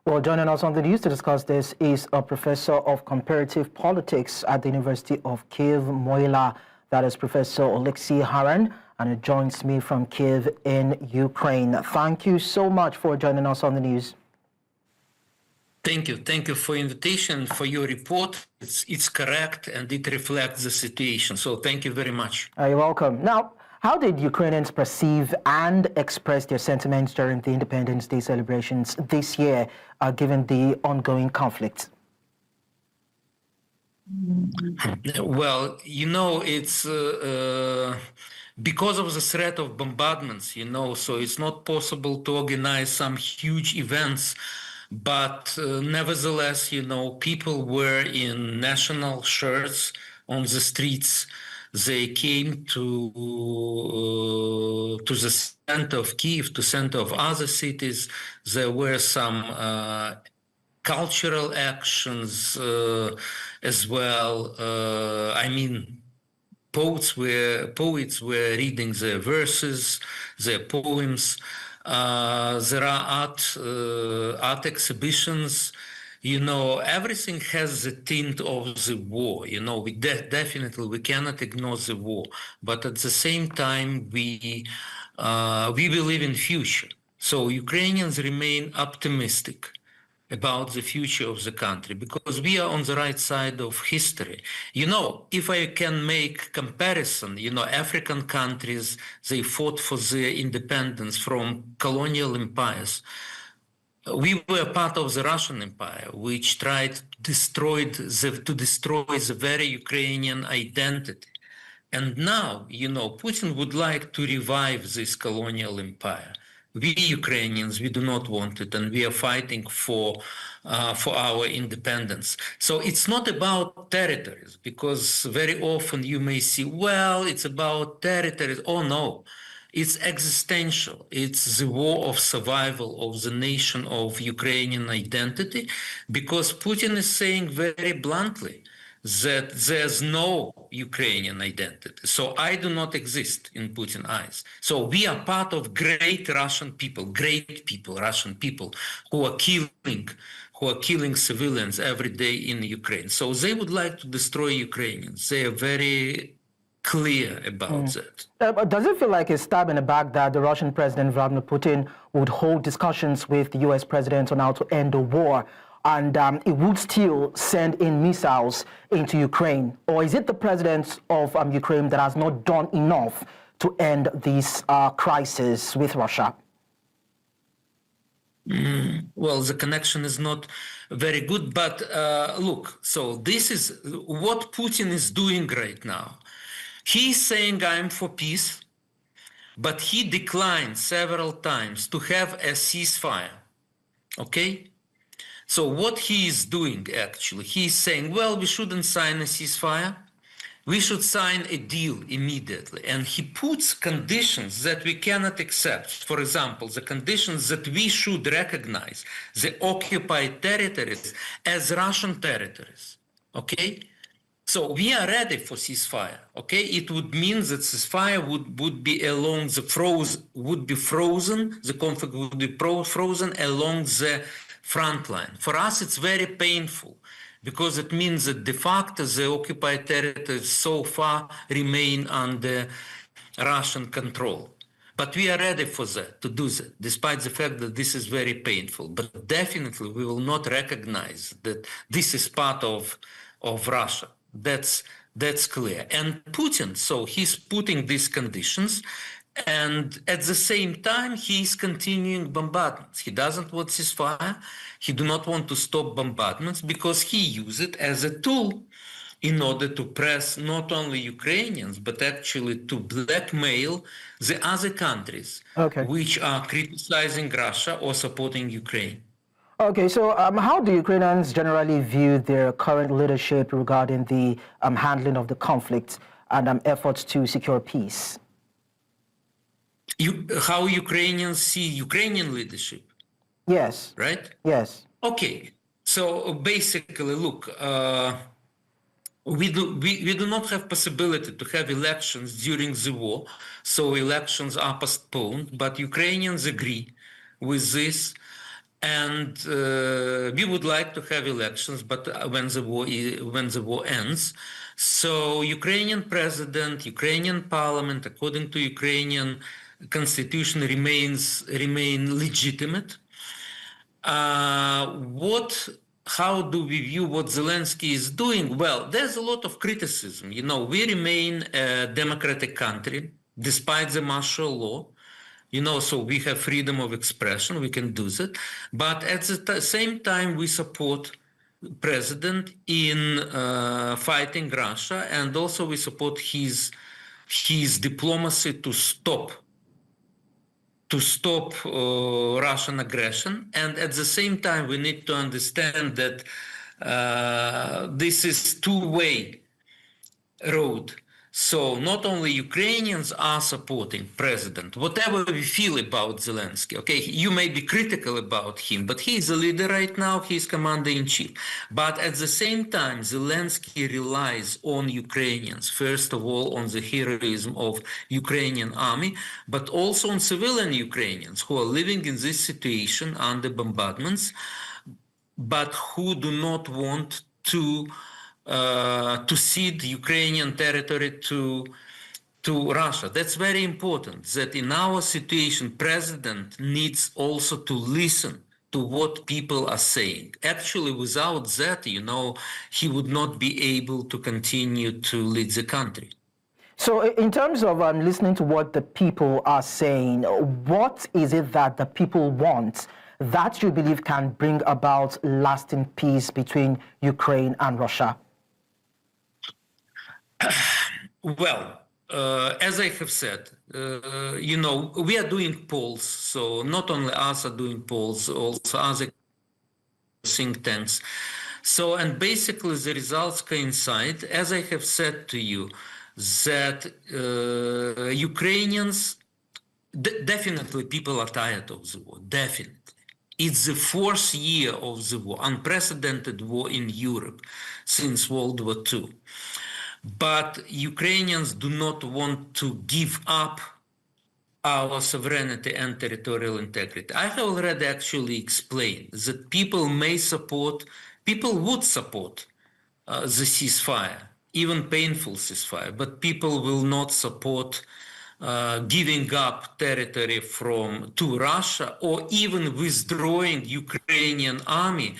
Well, joining us on the news to discuss this is a professor of comparative politics at the University of Kyiv Mohyla. That is Professor Olexiy Haran, and it joins me from Kyiv in Ukraine. Thank you so much for joining us on the news. Thank you. Thank you for invitation, for your report. It's correct and it reflects the situation. So thank you very much. You're welcome. Now, how did Ukrainians perceive and express their sentiments during the Independence Day celebrations this year, given the ongoing conflict? Well, it's because of the threat of bombardments, so it's not possible to organize some huge events. But nevertheless, people were in national shirts on the streets. They came to the center of Kyiv, to center of other cities. There were some cultural actions as well. Poets were reading their verses, their poems. There are art exhibitions. Everything has the tint of the war. Definitely we cannot ignore the war, but at the same time we believe in future. So Ukrainians remain optimistic about the future of the country because we are on the right side of history. If I can make comparison, African countries, they fought for their independence from colonial empires. We were part of the Russian Empire, which tried to destroy the very Ukrainian identity. And now, Putin would like to revive this colonial empire. We Ukrainians, we do not want it, and we are fighting for our independence. So it's not about territories, because very often you may see, well, it's about territories. Oh no, it's existential. It's the war of survival of the nation, of Ukrainian identity, because Putin is saying very bluntly that there's no Ukrainian identity. So I do not exist in Putin's eyes. So we are part of great Russian people, Russian people who are killing civilians every day in Ukraine. So they would like to destroy Ukrainians. They are very clear about that. Does it feel like a stab in the back that the Russian President Vladimir Putin would hold discussions with the US President on how to end the war, and it would still send in missiles into Ukraine? Or is it the president of Ukraine that has not done enough to end this crisis with Russia? Well, the connection is not very good, but look, so this is what Putin is doing right now. He's saying, I'm for peace, but he declined several times to have a ceasefire, okay? So what he is doing, actually, he's saying, well, we shouldn't sign a ceasefire. We should sign a deal immediately. And he puts conditions that we cannot accept. For example, the conditions that we should recognize the occupied territories as Russian territories, okay? So we are ready for ceasefire, okay? It would mean that ceasefire would be along the the conflict would be frozen along the front line. For us, it's very painful because it means that de facto the occupied territories so far remain under Russian control. But we are ready for that, to do that, despite the fact that this is very painful. But definitely we will not recognize that this is part of Russia. That's clear. And Putin, so he's putting these conditions, and at the same time, he's continuing bombardments. He doesn't want ceasefire. He do not want to stop bombardments because he uses it as a tool in order to press not only Ukrainians, but actually to blackmail the other countries which are criticizing Russia or supporting Ukraine. Okay, so how do Ukrainians generally view their current leadership regarding the handling of the conflict and efforts to secure peace? How Ukrainians see Ukrainian leadership? Yes. Right? Yes. Okay. So basically, look, we do not have possibility to have elections during the war, so elections are postponed, but Ukrainians agree with this. And we would like to have elections, but when the war ends, so Ukrainian president, Ukrainian parliament, according to Ukrainian constitution, remain legitimate. How do we view what Zelensky is doing? Well, there's a lot of criticism. You know, we remain a democratic country despite the martial law. You know, so we have freedom of expression, we can do that. But at the same time, we support president in fighting Russia, and also we support his diplomacy to stop Russian aggression. And at the same time, we need to understand that this is two-way road. So not only Ukrainians are supporting president, whatever we feel about Zelensky, okay, you may be critical about him, but he's a leader right now, he's commander-in-chief. But at the same time, Zelensky relies on Ukrainians, first of all, on the heroism of Ukrainian army, but also on civilian Ukrainians who are living in this situation under bombardments, but who do not want to cede Ukrainian territory to Russia. That's very important, that in our situation, president needs also to listen to what people are saying. Actually, without that, you know, he would not be able to continue to lead the country. So in terms of listening to what the people are saying, what is it that the people want that you believe can bring about lasting peace between Ukraine and Russia? Well, as I have said, you know, we are doing polls, so not only us are doing polls, also other think tanks. So, and basically the results coincide, as I have said to you, that Ukrainians, definitely people are tired of the war, definitely. It's the fourth year of the war, unprecedented war in Europe since World War II. But Ukrainians do not want to give up our sovereignty and territorial integrity. I have already actually explained that people would support the ceasefire, even painful ceasefire, but people will not support giving up territory to Russia, or even withdrawing Ukrainian army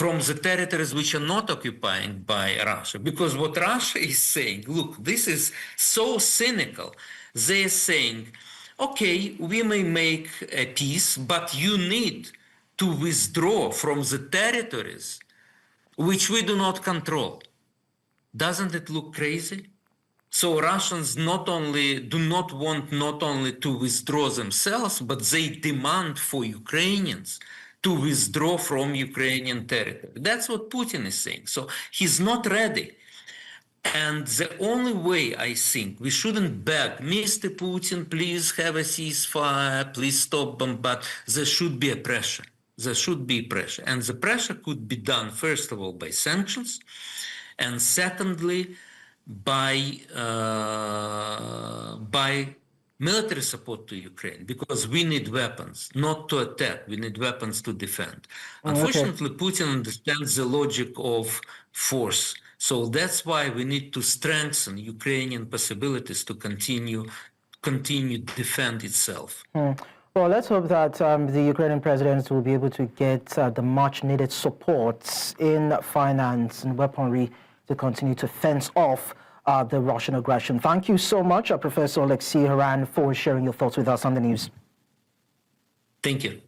from the territories which are not occupied by Russia. Because what Russia is saying, look, this is so cynical. They're saying, okay, we may make a peace, but you need to withdraw from the territories which we do not control. Doesn't it look crazy? So Russians do not want to withdraw themselves, but they demand for Ukrainians to withdraw from Ukrainian territory. That's what Putin is saying. So he's not ready. And the only way, I think, we shouldn't beg, Mr. Putin, please have a ceasefire, please stop bombardment. There should be a pressure. There should be pressure. And the pressure could be done, first of all, by sanctions, and secondly, by military support to Ukraine, because we need weapons, not to attack, we need weapons to defend. Unfortunately, Putin understands the logic of force. So that's why we need to strengthen Ukrainian possibilities to continue defend itself. Well, let's hope that the Ukrainian president will be able to get the much needed support in finance and weaponry to continue to fence off the Russian aggression. Thank you so much, Professor Olexiy Haran, for sharing your thoughts with us on the news. Thank you.